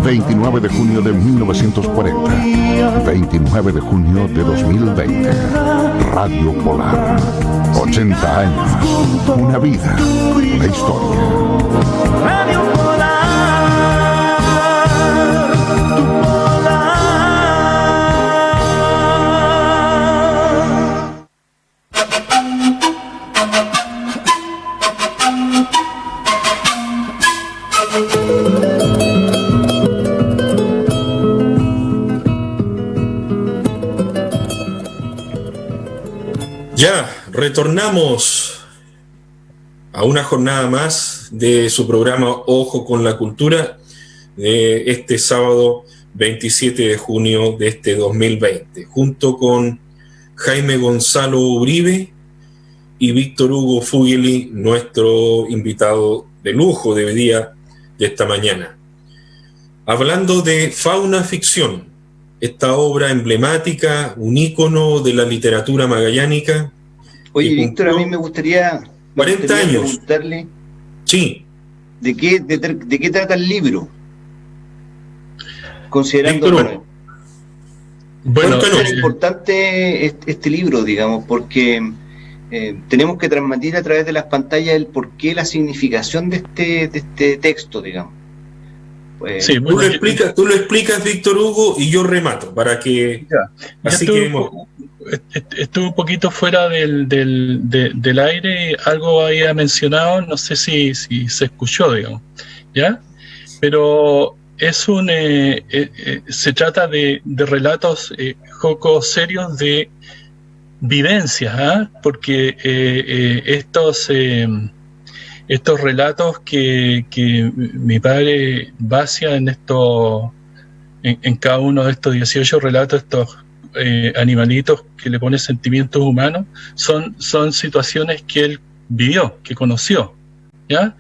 29 de junio de 1940, 29 de junio de 2020. Radio Polar. 80 años. Una vida. Una historia. Radio Polar, tu Polar. Ya, retornamos a una jornada más de su programa Ojo con la Cultura de este sábado 27 de junio de este 2020, junto con Jaime Gonzalo Uribe y Víctor Hugo Fugeli, nuestro invitado de lujo de día de esta mañana. Hablando de Fauna Ficción, esta obra emblemática, un ícono de la literatura magallánica. Oye, Víctor, a mí me gustaría 40 años. Preguntarle, Sí. ¿de qué trata el libro? Considerando, Víctor, bueno, es importante este libro, digamos, porque tenemos que transmitir a través de las pantallas el porqué, la significación de este texto, digamos. Pues, sí, tú lo explicas, Víctor Hugo, y yo remato para que así estuve un poquito fuera del aire, algo había mencionado, no sé si se escuchó, digamos, ¿ya? Pero es se trata de relatos jocos serios de vivencias, ¿eh? Porque estos relatos que mi padre basia en cada uno de estos 18 relatos, estos animalitos que le ponen sentimientos humanos, son situaciones que él vivió, que conoció, ¿ya?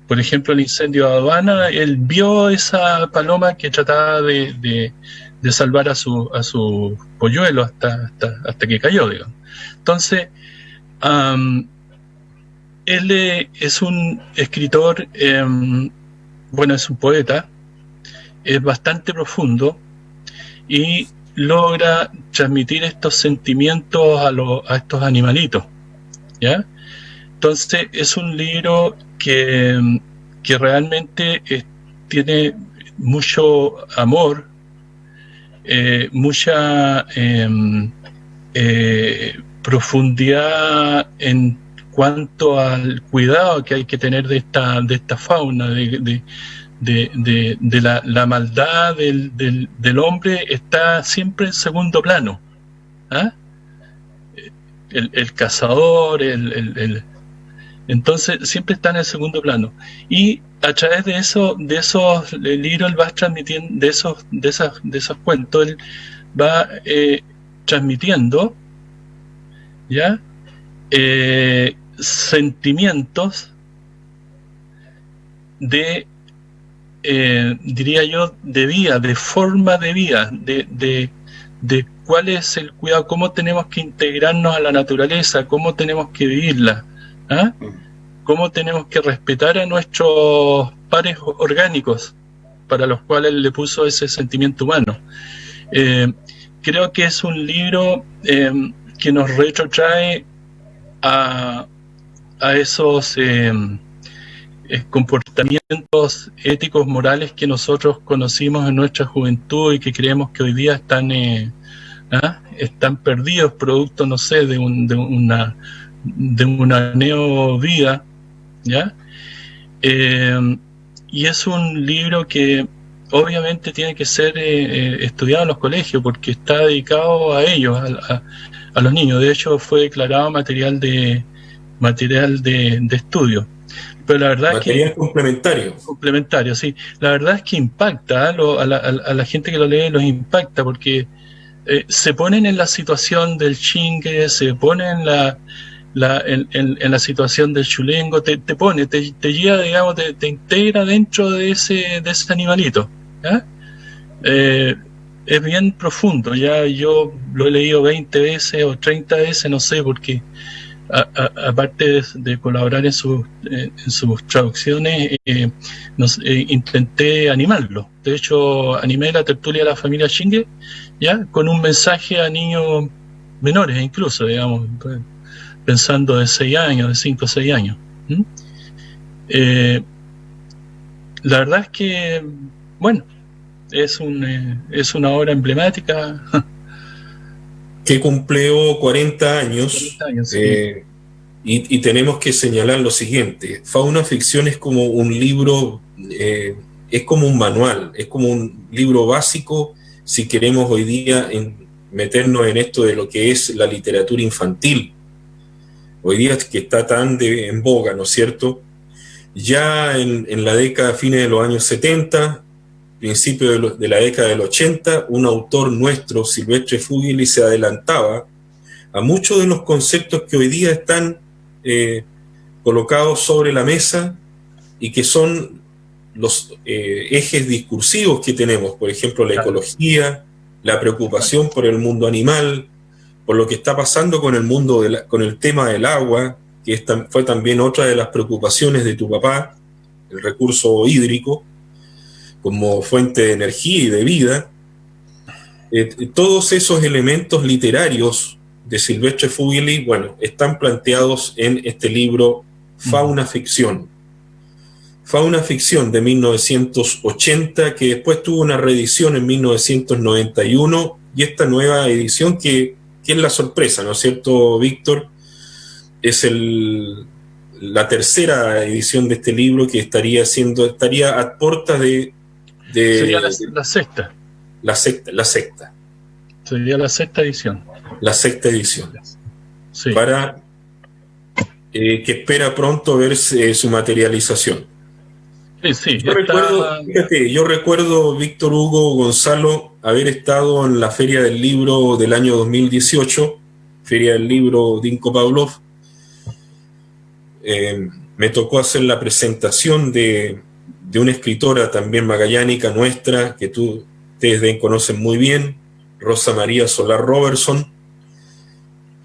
Por ejemplo, el incendio de Aduana, él vio esa paloma que trataba de salvar a su polluelo hasta que cayó, digamos. Entonces, él es un escritor, bueno, es un poeta, es bastante profundo y logra transmitir estos sentimientos a estos animalitos, ¿ya? Entonces es un libro que realmente tiene mucho amor, mucha profundidad en cuanto al cuidado que hay que tener de esta fauna, de la maldad del hombre está siempre en segundo plano, ¿ah? El cazador, entonces siempre está en el segundo plano, y a través de esos libros él va transmitiendo, de esos cuentos, él va transmitiendo, ¿ya? Sentimientos diría yo, de vida, de forma de vida, de cuál es el cuidado, cómo tenemos que integrarnos a la naturaleza, cómo tenemos que vivirla, ¿ah? Cómo tenemos que respetar a nuestros pares orgánicos, para los cuales le puso ese sentimiento humano. Creo que es un libro que nos retrotrae a esos comportamientos éticos, morales que nosotros conocimos en nuestra juventud y que creemos que hoy día están perdidos, producto, no sé, de una neovida, ¿ya? Y es un libro que obviamente tiene que ser estudiado en los colegios, porque está dedicado a ellos, a los niños. De hecho, fue declarado material de estudio. Pero la verdad material es que complementario, sí. La verdad es que impacta, a la gente que lo lee los impacta, porque se ponen en la situación del chingue, se ponen en la situación del chulengo, te lleva, digamos, te integra dentro de ese animalito, ¿ya? Es bien profundo, ya yo lo he leído 20 veces o 30 veces, no sé, porque aparte de colaborar en sus traducciones, intenté animarlo. De hecho, animé la tertulia de la familia Shinge, ya, con un mensaje a niños menores, incluso, digamos, pensando de 6 años, de 5 o 6 años. La verdad es que, bueno, es una obra emblemática. Que cumplió 40 años, 40 años, sí. Y tenemos que señalar lo siguiente: Fauna Ficción es como un libro, es como un manual, es como un libro básico si queremos hoy día meternos en esto de lo que es la literatura infantil. Hoy día que está tan en boga, ¿no es cierto? Ya en la década, fines de los años 70, principio de la década del 80, un autor nuestro, Silvestre Fugili, se adelantaba a muchos de los conceptos que hoy día están colocados sobre la mesa y que son los ejes discursivos que tenemos, por ejemplo, la ecología, la preocupación por el mundo animal, por lo que está pasando con el mundo, con el tema del agua, que fue también otra de las preocupaciones de tu papá, el recurso hídrico como fuente de energía y de vida. Todos esos elementos literarios de Silvestre Fugili, bueno, están planteados en este libro Fauna Ficción. Fauna Ficción de 1980, que después tuvo una reedición en 1991, y esta nueva edición que es la sorpresa, ¿no es cierto, Víctor? Es la tercera edición de este libro que estaría a puertas sería la sexta. La sexta. Sería la sexta edición. La sexta edición. Sí. Para que espera pronto ver su materialización. Sí, yo recuerdo, Víctor Hugo, Gonzalo, haber estado en la Feria del Libro del año 2018, Feria del Libro Dinko Pavlov. Me tocó hacer la presentación de una escritora también magallánica nuestra, que ustedes conocen muy bien, Rosa María Solar Robertson,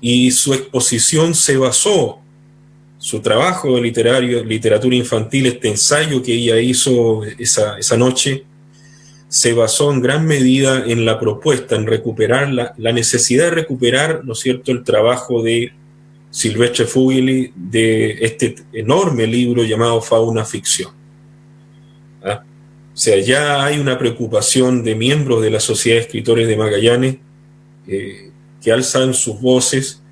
y su exposición se basó, su trabajo de literatura infantil, este ensayo que ella hizo esa noche, se basó en gran medida en la propuesta, en recuperar la necesidad de recuperar, ¿no es cierto?, el trabajo de Silvestre Fugili, de este enorme libro llamado Fauna Ficción. ¿Ah? O sea, ya hay una preocupación de miembros de la Sociedad de Escritores de Magallanes que alzan sus voces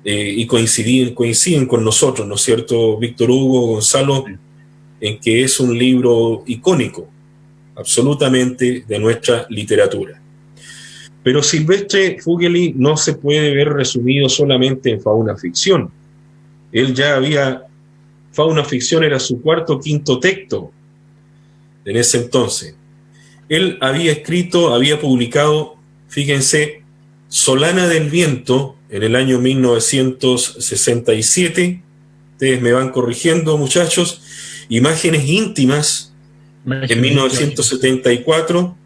y coinciden con nosotros, ¿no es cierto, Víctor Hugo, Gonzalo, en que es un libro icónico, absolutamente, de nuestra literatura. Pero Silvestre Fugili no se puede ver resumido solamente en Fauna Ficción. Él Fauna Ficción era su cuarto o quinto texto en ese entonces. Él había publicado, fíjense, Solana del Viento en el año 1967, ustedes me van corrigiendo, muchachos, Imágenes Íntimas en 1974,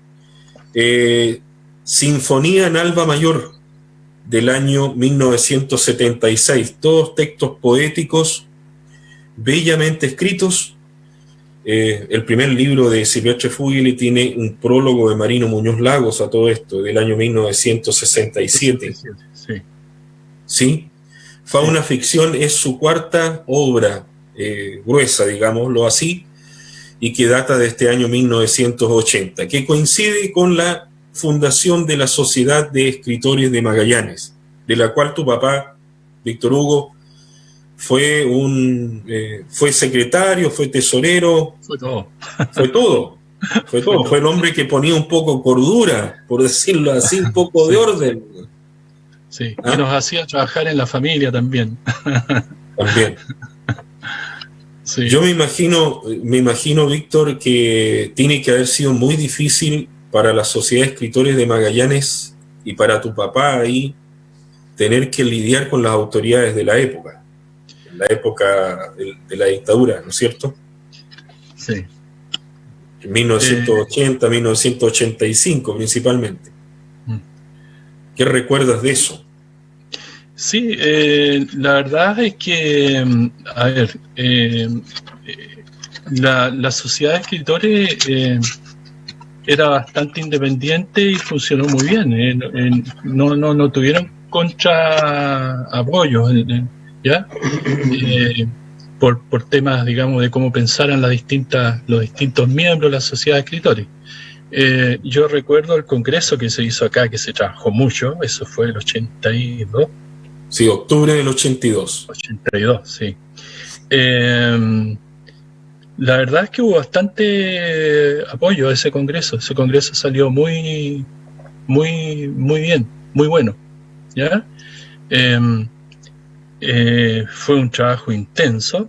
Sinfonía en Alba Mayor del año 1976, todos textos poéticos bellamente escritos. El primer libro de Silvestre Fugili tiene un prólogo de Marino Muñoz Lagos a todo esto, del año 1967. ¿Sí? Fauna Ficción es su cuarta obra gruesa, digámoslo así, y que data de este año 1980, que coincide con la fundación de la Sociedad de Escritores de Magallanes, de la cual tu papá, Víctor Hugo, fue secretario, fue tesorero, fue el hombre que ponía un poco cordura, por decirlo así, un poco de orden. Sí, y nos hacía trabajar en la familia también. También. Sí. Yo me imagino, Víctor, que tiene que haber sido muy difícil para la Sociedad de Escritores de Magallanes y para tu papá ahí tener que lidiar con las autoridades de la época de la dictadura, ¿no es cierto? Sí. En 1980, 1985 principalmente. ¿Qué recuerdas de eso? Sí, la verdad es que, a ver, la sociedad de escritores era bastante independiente y funcionó muy bien. No tuvieron contra apoyos, ¿ya? Por temas, digamos, de cómo pensaran los distintos miembros de la sociedad de escritores. Yo recuerdo el congreso que se hizo acá, que se trabajó mucho, eso fue el 82. Sí, octubre del 82. 82, sí. La verdad es que hubo bastante apoyo a ese congreso. Ese congreso salió muy bien, muy bueno, ¿ya? Fue un trabajo intenso,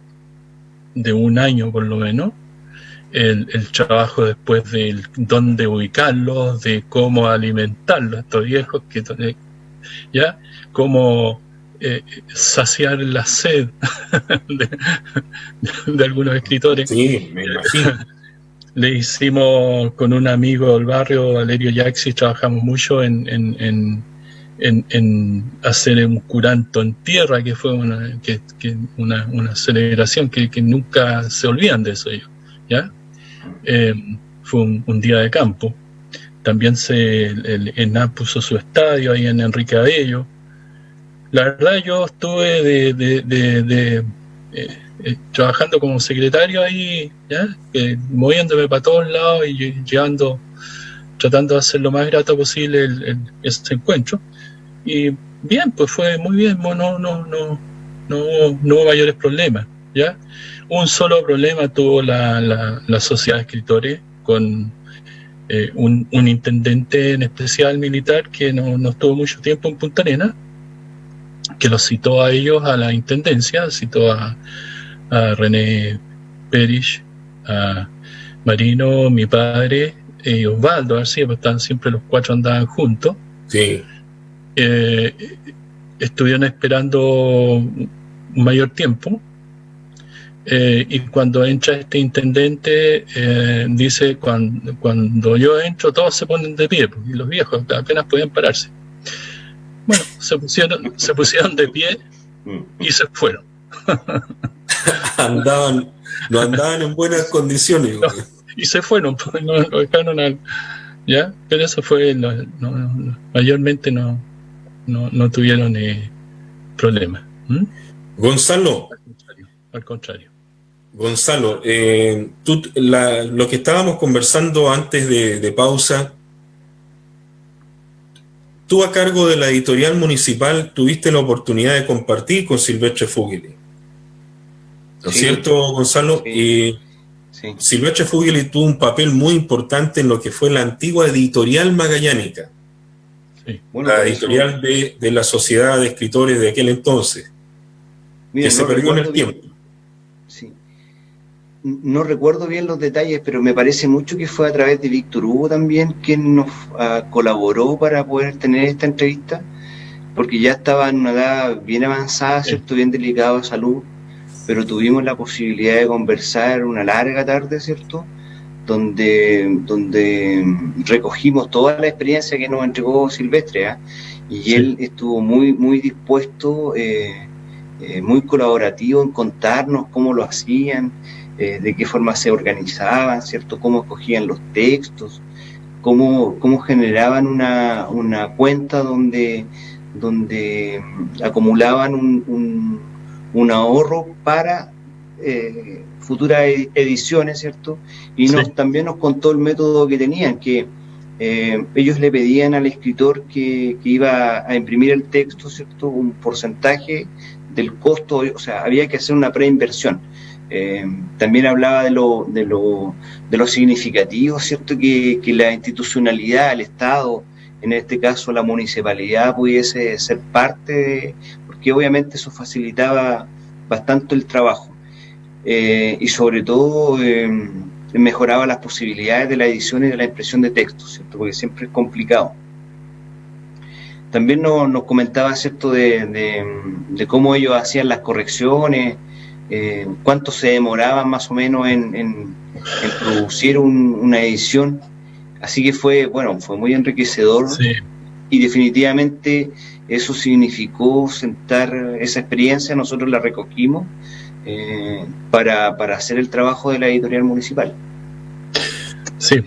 de un año por lo menos. El trabajo después de dónde ubicarlos, de cómo alimentarlos, estos viejos, ¿ya? Cómo saciar la sed de algunos escritores. Sí, me imagino. Le hicimos con un amigo del barrio, Valerio Yaxi, trabajamos mucho en hacer un curanto en tierra, que fue una celebración que nunca se olvidan de eso ellos, ¿ya? Fue un día de campo. También el ENAP puso su estadio ahí en Enrique Abello. La verdad, yo estuve trabajando como secretario ahí, ¿ya? Moviéndome para todos lados y tratando de hacer lo más grato posible ese encuentro. Y bien, pues fue muy bien, no hubo mayores problemas, ¿ya? Un solo problema tuvo la sociedad de escritores con un intendente en especial militar que no estuvo mucho tiempo en Punta Arenas, que los citó a ellos a la intendencia, citó a René Perich, a Marino, mi padre, y Osvaldo García, pues siempre los cuatro andaban juntos. Sí. Estuvieron esperando un mayor tiempo, y cuando entra este intendente, dice, cuando yo entro todos se ponen de pie, y los viejos apenas podían pararse. Bueno, se pusieron de pie y se fueron. No andaban en buenas condiciones. No, y se fueron, no dejaron ¿ya? Pero eso fue, mayormente no tuvieron problemas. Gonzalo. Al contrario. Gonzalo, lo que estábamos conversando antes de pausa, tú a cargo de la editorial municipal tuviste la oportunidad de compartir con Silvestre Fugili, ¿no es cierto, Gonzalo? Sí. Sí. Silvestre Fugili tuvo un papel muy importante en lo que fue la antigua editorial magallánica, sí. Bueno, la editorial de la Sociedad de Escritores de aquel entonces, que se perdió en el tiempo. Sí. No recuerdo bien los detalles, pero me parece mucho que fue a través de Víctor Hugo también quien nos colaboró para poder tener esta entrevista, porque ya estaba en una edad bien avanzada, ¿cierto? Bien delicado de salud, pero tuvimos la posibilidad de conversar una larga tarde, ¿cierto? Donde recogimos toda la experiencia que nos entregó Silvestre, y sí. Él estuvo muy dispuesto, muy colaborativo en contarnos cómo lo hacían, de qué forma se organizaban, ¿cierto? Cómo escogían los textos, cómo generaban una cuenta donde acumulaban un ahorro para futuras ediciones, ¿cierto? Y sí. También nos contó el método que tenían, que ellos le pedían al escritor que iba a imprimir el texto, ¿cierto? Un porcentaje del costo, o sea, había que hacer una preinversión. También hablaba de lo significativo, ¿cierto? Que la institucionalidad, el Estado, en este caso la municipalidad, pudiese ser parte porque obviamente eso facilitaba bastante el trabajo, y sobre todo mejoraba las posibilidades de la edición y de la impresión de textos, ¿cierto? Porque siempre es complicado. También nos comentaba, ¿cierto?, de cómo ellos hacían las correcciones, cuánto se demoraban más o menos en producir una edición. Así que fue muy enriquecedor, sí. Y definitivamente eso significó sentar esa experiencia, nosotros la recogimos para hacer el trabajo de la editorial municipal. Sí.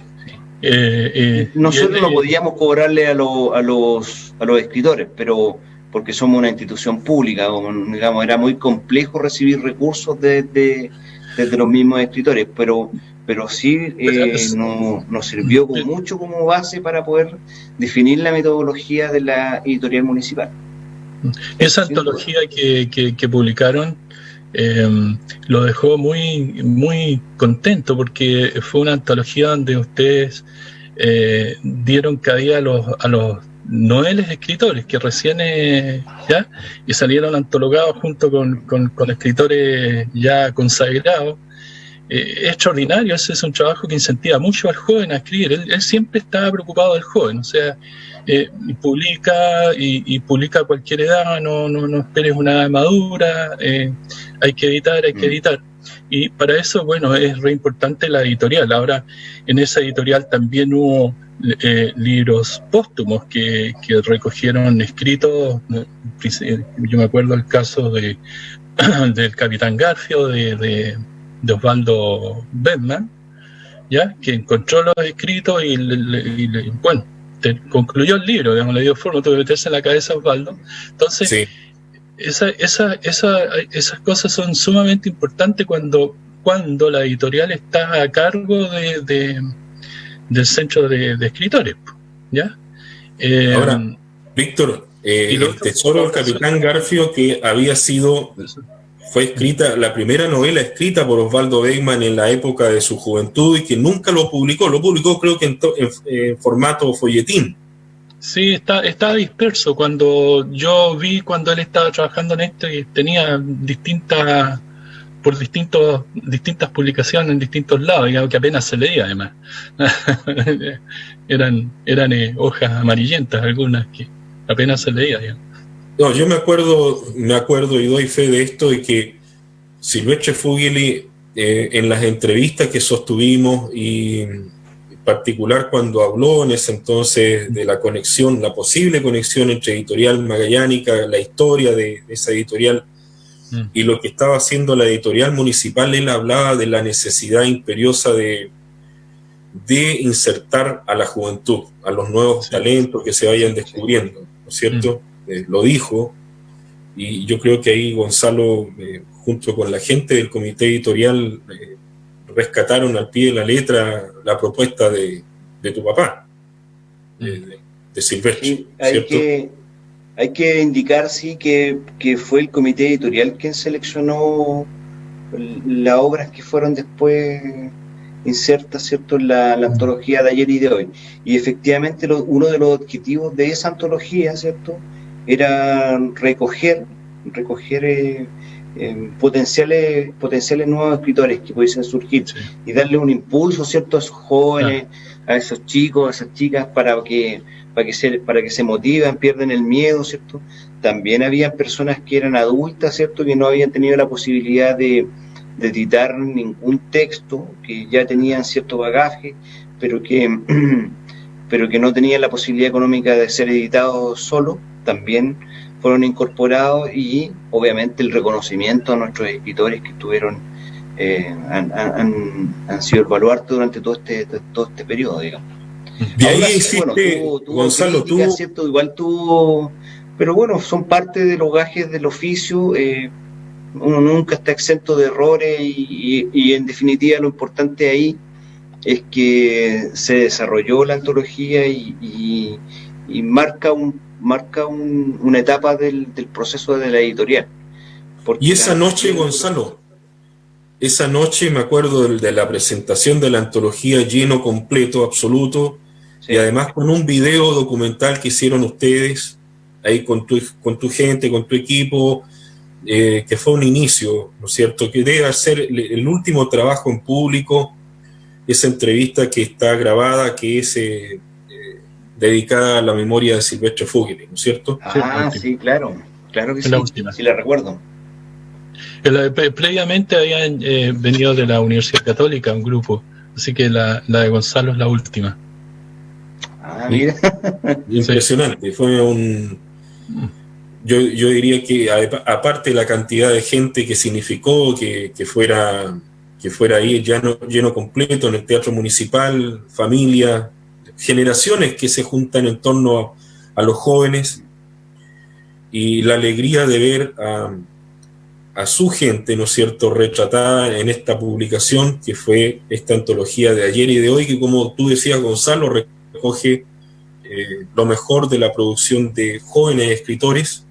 Nosotros no podíamos cobrarle a los escritores, pero porque somos una institución pública, digamos, era muy complejo recibir recursos desde los mismos escritores, pero sí nos sirvió mucho como base para poder definir la metodología de la editorial municipal. Esa antología que publicaron lo dejó muy, muy contento, porque fue una antología donde ustedes dieron cabida a los noveles escritores que recién ya y salieron antologados junto con escritores ya consagrados. Es extraordinario, ese es un trabajo que incentiva mucho al joven a escribir. Él siempre estaba preocupado del joven, o sea, publica y publica a cualquier edad, no esperes una edad madura, hay que editar. Y para eso, bueno, es re importante la editorial. Ahora, en esa editorial también hubo libros póstumos que recogieron escritos. Yo me acuerdo el caso del Capitán Garfio, de Osvaldo Bedman, ¿ya? Que encontró los escritos y bueno, concluyó el libro, digamos, le dio forma, tuvo que meterse en la cabeza a Osvaldo. Entonces, sí. Esas cosas son sumamente importantes cuando la editorial está a cargo del centro de escritores, ¿ya? Ahora, Víctor, el Tesoro del Capitán Garfio, que fue escrita, la primera novela escrita por Osvaldo Bedman en la época de su juventud, y que nunca lo publicó creo que en formato folletín. Sí, está disperso. Cuando yo vi cuando él estaba trabajando en esto, y tenía distintas publicaciones en distintos lados, digamos que apenas se leía además. eran hojas amarillentas algunas que apenas se leía, digamos. No, yo me acuerdo y doy fe de esto, de que Silvestre Fugili, en las entrevistas que sostuvimos, y en particular cuando habló en ese entonces de la posible conexión entre Editorial Magallánica, la historia de esa editorial y lo que estaba haciendo la editorial municipal, él hablaba de la necesidad imperiosa de insertar a la juventud, a los nuevos talentos que se vayan descubriendo, ¿no es cierto? Lo dijo, y yo creo que ahí Gonzalo, junto con la gente del comité editorial, rescataron al pie de la letra la propuesta de tu papá, de Silvestre. Sí, hay que indicar, sí, que fue el comité editorial quien seleccionó las obras que fueron después insertas, ¿cierto?, en la antología de ayer y de hoy. Y efectivamente uno de los objetivos de esa antología, ¿cierto?, era recoger potenciales nuevos escritores que pudiesen surgir, sí, y darle un impulso, ¿cierto?, a esos jóvenes, a esos chicos, a esas chicas, para que se motiven, pierdan el miedo, ¿cierto? También había personas que eran adultas, ¿cierto?, que no habían tenido la posibilidad de editar ningún texto, que ya tenían cierto bagaje, pero que no tenían la posibilidad económica de ser editados solo. También fueron incorporados, y obviamente el reconocimiento a nuestros escritores que estuvieron han sido el baluarte durante todo este periodo, digamos. De ahí existe, Gonzalo, ¿cierto? Igual tuvo, pero bueno, son parte de los gajes del oficio. Uno nunca está exento de errores, y en definitiva lo importante ahí es que se desarrolló la antología y marca una etapa del proceso de la editorial. Y esa noche, Gonzalo, esa noche me acuerdo de la presentación de la antología, lleno, completo, absoluto, sí, y además con un video documental que hicieron ustedes ahí con tu gente, con tu equipo, que fue un inicio, ¿no es cierto?, que debe ser el último trabajo en público, esa entrevista que está grabada, que es dedicada a la memoria de Silvestre Fugili, ¿no es cierto? Sí, claro que sí, sí la recuerdo. Previamente habían venido de la Universidad Católica un grupo, así que la de Gonzalo es la última. Mira. Impresionante, fue Yo diría que aparte de la cantidad de gente que significó que fuera ahí lleno completo en el Teatro Municipal, familia, generaciones que se juntan en torno a los jóvenes, y la alegría de ver a su gente, ¿no es cierto?, retratada en esta publicación que fue esta antología de ayer y de hoy, que, como tú decías, Gonzalo, recoge lo mejor de la producción de jóvenes escritores,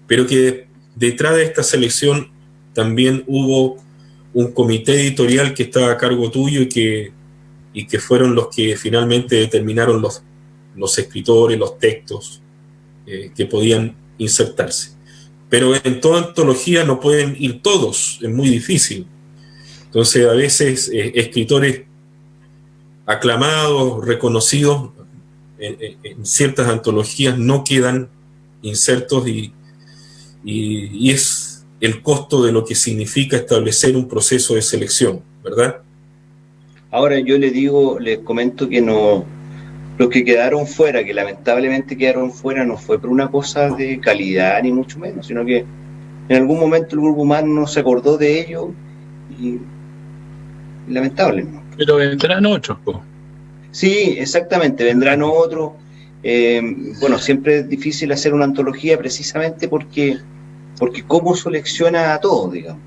pero que detrás de esta selección también hubo un comité editorial que estaba a cargo tuyo y que fueron los que finalmente determinaron los escritores, los textos que podían insertarse. Pero en toda antología no pueden ir todos, es muy difícil. Entonces, a veces escritores aclamados, reconocidos, en ciertas antologías no quedan insertos, y es el costo de lo que significa establecer un proceso de selección, ¿verdad? Ahora yo les comento que no, los que quedaron fuera, que lamentablemente quedaron fuera, no fue por una cosa de calidad ni mucho menos, sino que en algún momento el grupo humano no se acordó de ello y lamentable, ¿no? Pero vendrán otros, po. Sí, exactamente, vendrán otros. Bueno, siempre es difícil hacer una antología precisamente porque cómo selecciona a todos, digamos.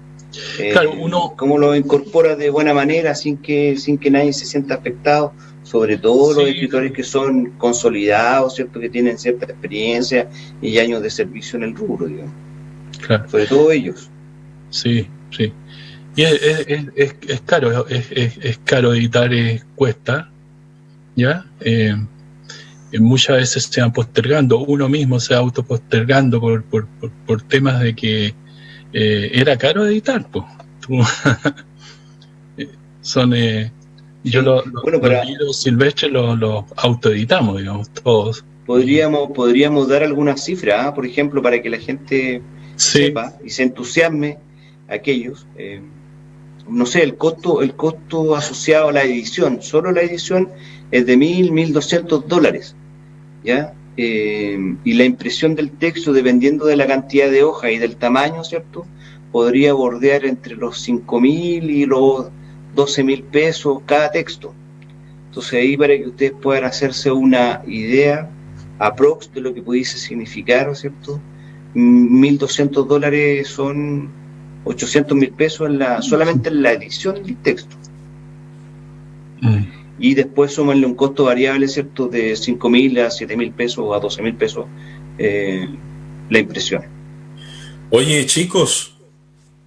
Claro, cómo lo incorpora de buena manera sin que nadie se sienta afectado, sobre todo los escritores que son consolidados, ¿cierto?, que tienen cierta experiencia y años de servicio en el rubro, digamos. Claro. Sobre todo ellos. Sí. Y es caro, es caro editar, cuesta, ¿ya? Muchas veces se van postergando, uno mismo se va autopostergando por temas de que era caro editar, pues. Son yo los libros silvestres los autoeditamos, digamos, todos. Podríamos dar algunas cifras, ¿eh? Por ejemplo, para que la gente sepa y se entusiasme, aquellos, no sé, el costo asociado a la edición, solo la edición es de $1,200, ¿ya? Y la impresión del texto, dependiendo de la cantidad de hojas y del tamaño, ¿cierto?, podría bordear entre los 5.000 y los 12.000 pesos cada texto. Entonces ahí, para que ustedes puedan hacerse una idea aprox de lo que pudiese significar, ¿cierto?, $1,200 son 800.000 pesos solamente en la edición del texto. Y después súmenle un costo variable, ¿cierto?, de 5.000 a 7.000 pesos o a 12.000 pesos la impresión. Oye, chicos,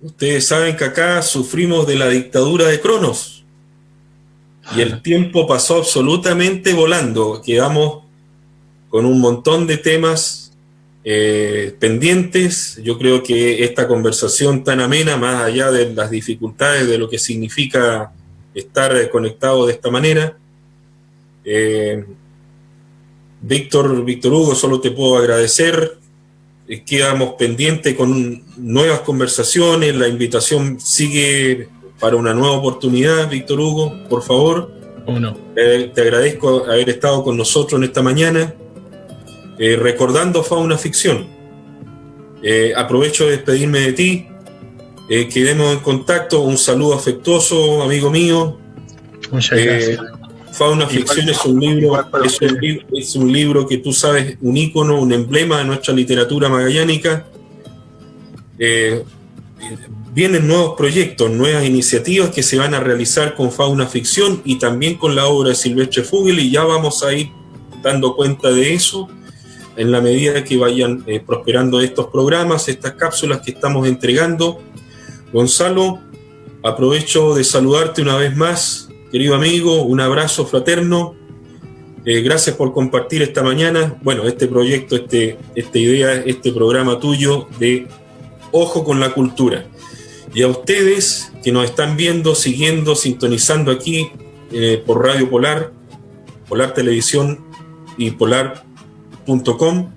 ustedes saben que acá sufrimos de la dictadura de Cronos y el tiempo pasó absolutamente volando. Quedamos con un montón de temas pendientes. Yo creo que esta conversación tan amena, más allá de las dificultades de lo que significa estar conectado de esta manera, Víctor Hugo, solo te puedo agradecer. Quedamos pendientes con nuevas conversaciones. La invitación sigue para una nueva oportunidad, Víctor Hugo, por favor. Te agradezco haber estado con nosotros en esta mañana, recordando Fauna Ficción. Aprovecho de despedirme de ti. Quedemos en contacto. Un saludo afectuoso, amigo mío. Muchas gracias. Fauna Ficción es un libro que tú sabes, un ícono, un emblema de nuestra literatura magallánica. Vienen nuevos proyectos, nuevas iniciativas que se van a realizar con Fauna Ficción y también con la obra de Silvestre Fugel, y ya vamos a ir dando cuenta de eso en la medida que vayan prosperando estos programas, estas cápsulas que estamos entregando. Gonzalo, aprovecho de saludarte una vez más, querido amigo, un abrazo fraterno. Gracias por compartir esta mañana, bueno, este proyecto, esta idea, este programa tuyo de Ojo con la Cultura. Y a ustedes que nos están viendo, siguiendo, sintonizando aquí por Radio Polar, Polar Televisión y polar.com,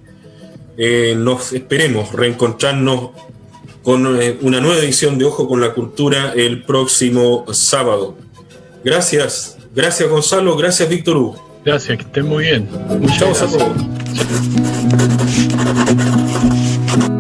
nos esperemos reencontrarnos con una nueva edición de Ojo con la Cultura el próximo sábado. Gracias Gonzalo, gracias Víctor Hugo. Gracias, que estén muy bien. Muchas gracias. Chao,